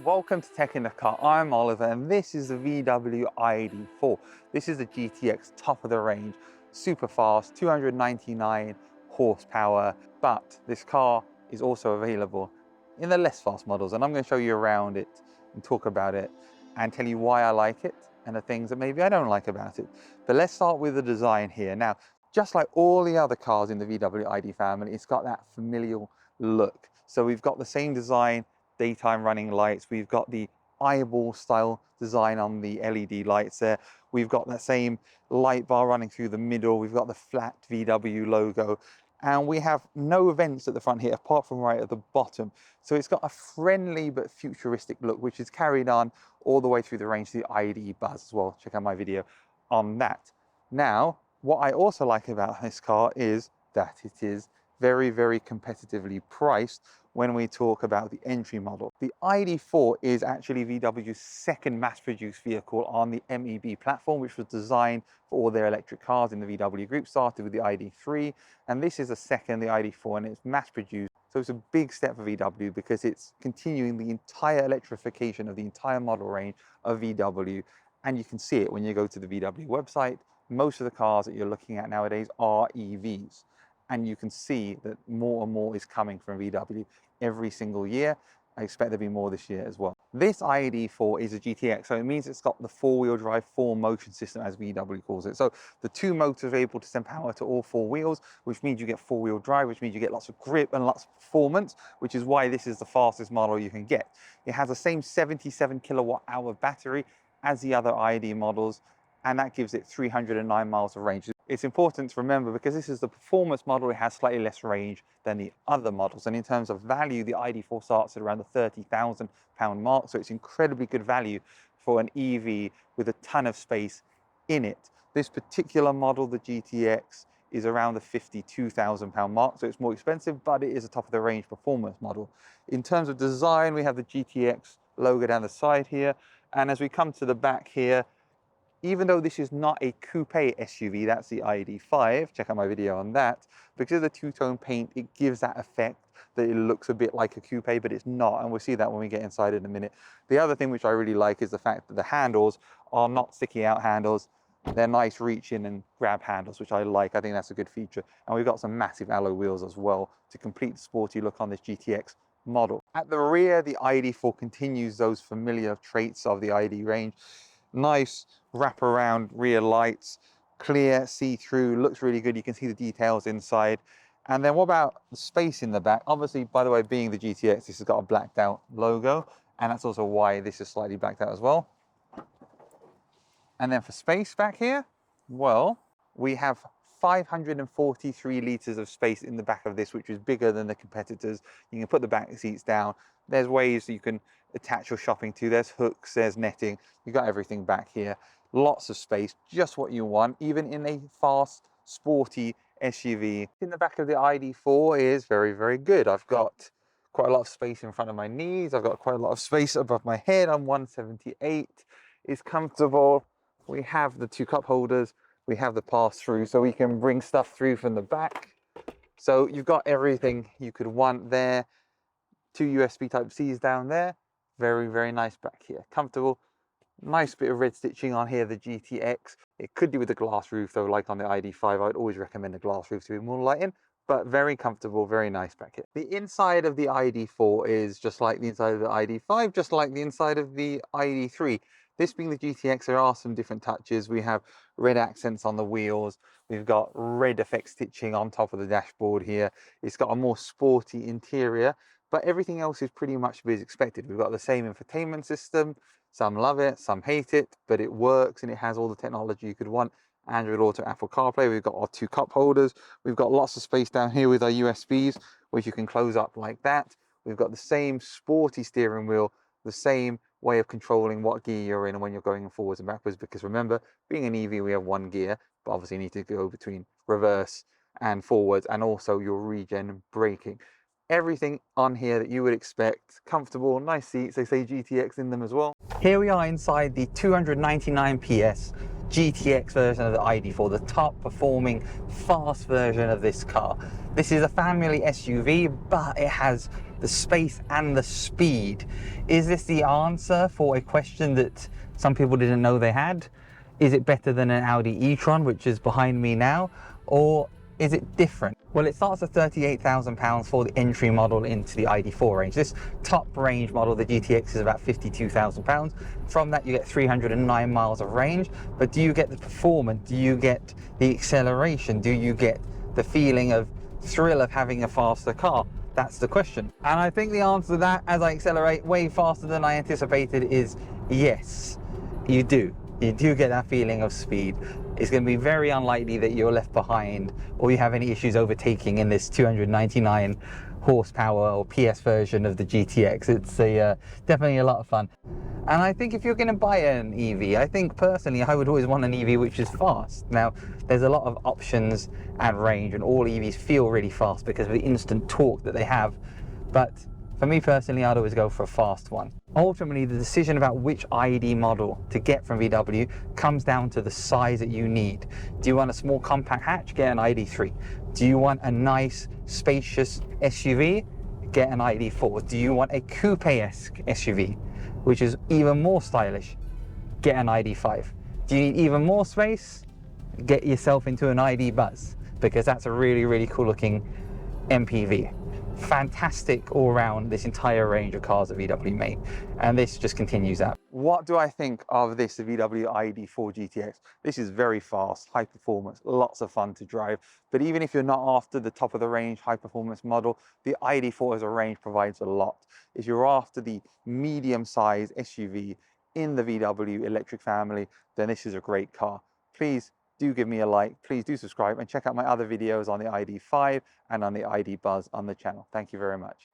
Welcome to Tech in the Car. I'm Oliver and this is the VW ID.4. This is the GTX top of the range, super fast, 299 horsepower, but this car is also available in the less fast models, and I'm going to show you around it and talk about it and tell you why I like it and the things that maybe I don't like about it. But let's start with the design here. Now, just like all the other cars in the VW ID family, it's got that familial look. So we've got the same design, daytime running lights. We've got the eyeball style design on the LED lights there. We've got that same light bar running through the middle. We've got the flat VW logo. And we have no vents at the front here, apart from right at the bottom. So it's got a friendly but futuristic look, which is carried on all the way through the range to the ID Buzz as well. Check out my video on that. Now, what I also like about this car is that it is very, very competitively priced when we talk about the entry model. The ID.4 is actually VW's second mass-produced vehicle on the MEB platform, which was designed for all their electric cars in the VW group. Started with the ID.3, and this is the second, the ID.4, and it's mass-produced. So it's a big step for VW because it's continuing the entire electrification of the entire model range of VW, and you can see it when you go to the VW website. Most of the cars that you're looking at nowadays are EVs. And you can see that more and more is coming from VW every single year. I expect there'll be more this year as well. This ID.4 is a GTX, so it means it's got the four-wheel drive, four-motion system, as VW calls it. So the two motors are able to send power to all four wheels, which means you get four-wheel drive, which means you get lots of grip and lots of performance, which is why this is the fastest model you can get. It has the same 77 kilowatt-hour battery as the other ID models, and that gives it 309 miles of range. It's important to remember because this is the performance model, it has slightly less range than the other models. And in terms of value, the ID.4 starts at around the £30,000 mark. So it's incredibly good value for an EV with a ton of space in it. This particular model, the GTX, is around the £52,000 mark. So it's more expensive, but it is a top of the range performance model. In terms of design, we have the GTX logo down the side here. And as we come to the back here, even though this is not a coupe SUV, that's the ID.5, check out my video on that, because of the two-tone paint, it gives that effect that it looks a bit like a coupe, but it's not, and we'll see that when we get inside in a minute. The other thing which I really like is the fact that the handles are not sticky out handles. They're nice reach in and grab handles, which I like. I think that's a good feature. And we've got some massive alloy wheels as well to complete the sporty look on this GTX model. At the rear, the ID.4 continues those familiar traits of the ID range. Nice wraparound rear lights, clear, see-through, looks really good. You can see the details inside. And then what about the space in the back? Obviously, by the way, being the GTX, this has got a blacked out logo, and that's also why this is slightly blacked out as well. And then for space back here, well, we have 543 litres of space in the back of this, which is bigger than the competitors. You can put the back seats down. There's ways you can attach your shopping to. There's hooks, there's netting. You've got everything back here. Lots of space, just what you want, even in a fast, sporty SUV. In the back of the ID.4 is very, very good. I've got quite a lot of space in front of my knees. I've got quite a lot of space above my head. I'm 178. It's comfortable. We have the two cup holders. We have the pass-through, so we can bring stuff through from the back. So you've got everything you could want there. Two USB Type-Cs down there. Very, very nice back here. Comfortable. Nice bit of red stitching on here, the GTX. It could do with a glass roof though, like on the ID.5. I would always recommend a glass roof to be more lighting, but very comfortable, very nice back here. The inside of the ID.4 is just like the inside of the ID.5, just like the inside of the ID.3. This being the GTX, there are some different touches. We have red accents on the wheels. We've got red effect stitching on top of the dashboard here. It's got a more sporty interior, but everything else is pretty much as expected. We've got the same infotainment system. Some love it, some hate it, but it works and it has all the technology you could want. Android Auto, Apple CarPlay. We've got our two cup holders. We've got lots of space down here with our USBs, which you can close up like that. We've got the same sporty steering wheel, the same way of controlling what gear you're in when you're going forwards and backwards, because remember, being an EV, we have one gear, but obviously you need to go between reverse and forwards, and also your regen braking. Everything on here that you would expect. Comfortable, nice seats. They say GTX in them as well. Here we are inside the 299 PS GTX version of the ID.4, the top performing fast version of this car. This is a family SUV, but it has the space and the speed. Is this the answer for a question that some people didn't know they had? Is it better than an Audi e-tron, which is behind me now? Or is it different? Well, it starts at £38,000 for the entry model into the ID.4 range. This top range model, the GTX, is about £52,000. From that, you get 309 miles of range. But do you get the performance? Do you get the acceleration? Do you get the feeling of thrill of having a faster car? That's the question. And I think the answer to that, as I accelerate way faster than I anticipated, is yes, you do. You do get that feeling of speed. It's going to be very unlikely that you're left behind or you have any issues overtaking in this 299 horsepower or PS version of the GTX. It's definitely a lot of fun. And I think if you're going to buy an EV, I think personally I would always want an EV which is fast. Now, there's a lot of options and range, and all EVs feel really fast because of the instant torque that they have. But for me personally, I'd always go for a fast one. Ultimately, the decision about which ID model to get from VW comes down to the size that you need. Do you want a small compact hatch? Get an ID.3. Do you want a nice, spacious SUV? Get an ID.4. Do you want a coupe-esque SUV, which is even more stylish? Get an ID.5. Do you need even more space? Get yourself into an ID Buzz, because that's a really, really cool looking MPV. Fantastic all around, this entire range of cars that VW made, and this just continues that. What do I think of this, the VW ID.4 GTX? This is very fast, high performance, lots of fun to drive. But even if you're not after the top of the range high performance model, the ID.4 as a range provides a lot. If you're after the medium size SUV in the VW electric family, then this is a great car. Please do give me a like, please do subscribe, and check out my other videos on the ID.5 and on the ID Buzz on the channel. Thank you very much.